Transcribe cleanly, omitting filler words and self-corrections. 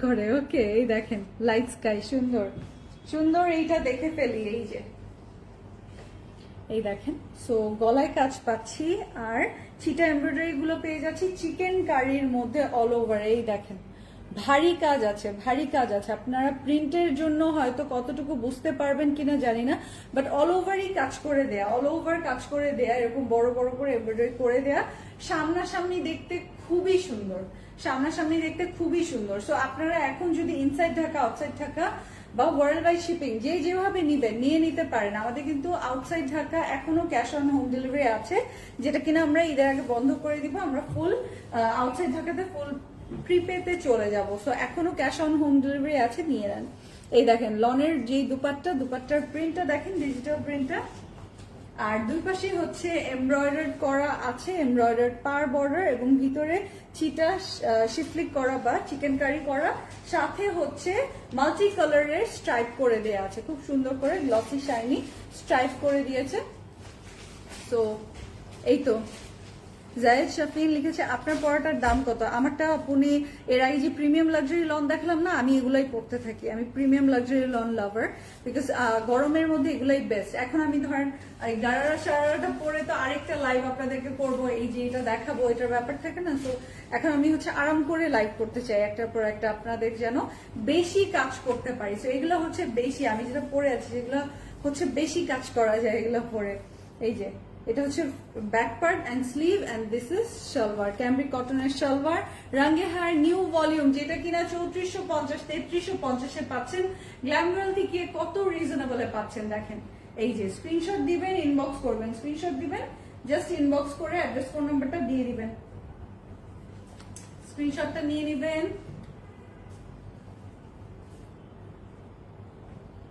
করে। ওকে, এই দেখেন লাইট স্কাই, সুন্দর সুন্দর। এইটা দেখে ফেলি, এই যে এই দেখেন। সো গলায় কাজ পাচ্ছি আর ছিটা এমব্রয়ডারি গুলো পেয়ে যাচ্ছি চিকেন কারির মধ্যে অল ওভার। এই দেখেন ভারী কাজ আছে, ভারী কাজ আছে। আপনারা প্রিন্টের জন্য হয়তো কতটুকু বুঝতে পারবেন কিনা জানি না, বাট অল ওভারই কাজ করে দেয়া, অল ওভার কাজ করে দেয়া, এরকম বড় বড় করে এমব্রয়ডারি করে দেয়া। সামনাসামনি দেখতে খুবই সুন্দর, সামনাসামনি দেখতে খুবই সুন্দর। সো আপনারা এখন যদি ইনসাইড ঢাকা, আউটসাইড ঢাকা বা ওয়ার্ল্ড ওয়াইড শিপিং যে যেভাবে নিবেন নিয়ে নিতে পারেন। আমাদের কিন্তু আউটসাইড ঢাকা এখনো ক্যাশ অন হোম ডেলিভারি আছে, যেটা কিনা আমরা ঈদের আগে বন্ধ করে দিব। আমরা ফুল আউটসাইড ঢাকাতে ফুল প্রিপেতে চলে যাব। সো এখনো ক্যাশ অন হোম ডেলিভারি আছে, নিয়ে নেন। এই দেখেন লনের যে দুপাট্টার প্রিন্টটা দেখেন, ডিজিটাল প্রিন্টটা। আর দুই পাশে হচ্ছে এমব্রয়ডার্ড করা আছে, এমব্রয়ডার্ড পার বর্ডার এবং ভিতরে চিটা শিফলিক করা বা চিকেন কারি করা, সাথে হচ্ছে মাল্টি কালারের স্ট্রাইপ করে দেয়া আছে, খুব সুন্দর করে গ্লসি শাইনি স্ট্রাইপ করে দিয়েছে। তো এই তো জায়েদ শাফিন লিখেছে আপনার পড়াটার দাম কত? আমারটা আপনি এর আগে যে প্রিমিয়াম লাক্সারি লন দেখলাম না, আমি এগুলাই পড়তে থাকি। আমি premium luxury loan lover, because গরমের মধ্যে এগুলাই বেস্ট। এখন আমি ধরেন গারারা সারারাটা পরে তো আরেকটা লাইভ আপনাদেরকে করবো, এই যে এটা দেখাবো, এটার ব্যাপার থাকে না। তো এখন আমি হচ্ছে আরাম করে লাইভ করতে চাই, একটার পর একটা আপনাদের যেন বেশি কাজ করতে পারি। তো এগুলো হচ্ছে বেশি, আমি যেটা পরে আছি যেগুলো হচ্ছে বেশি কাজ করা যায় এগুলো পরে। এই যে এটা হচ্ছে back part and sleeve, and this is salwar, cambric কটনের সালোয়ার। রাঙ্গে হার নিউ ভলিউম, যেটা কিনা 3450 3350 পাচ্ছেন। গ্ল্যামগার্ল থেকে কত রিজনেবলে পাচ্ছেন দেখেন। এই যে স্ক্রিনশট দিবেন, ইনবক্স করবেন, স্ক্রিনশট দিবেন, জাস্ট ইনবক্স করে অ্যাড্রেস ফোন নাম্বারটা দিয়ে দিবেন, স্ক্রিনশটটা নিয়ে নিবেন।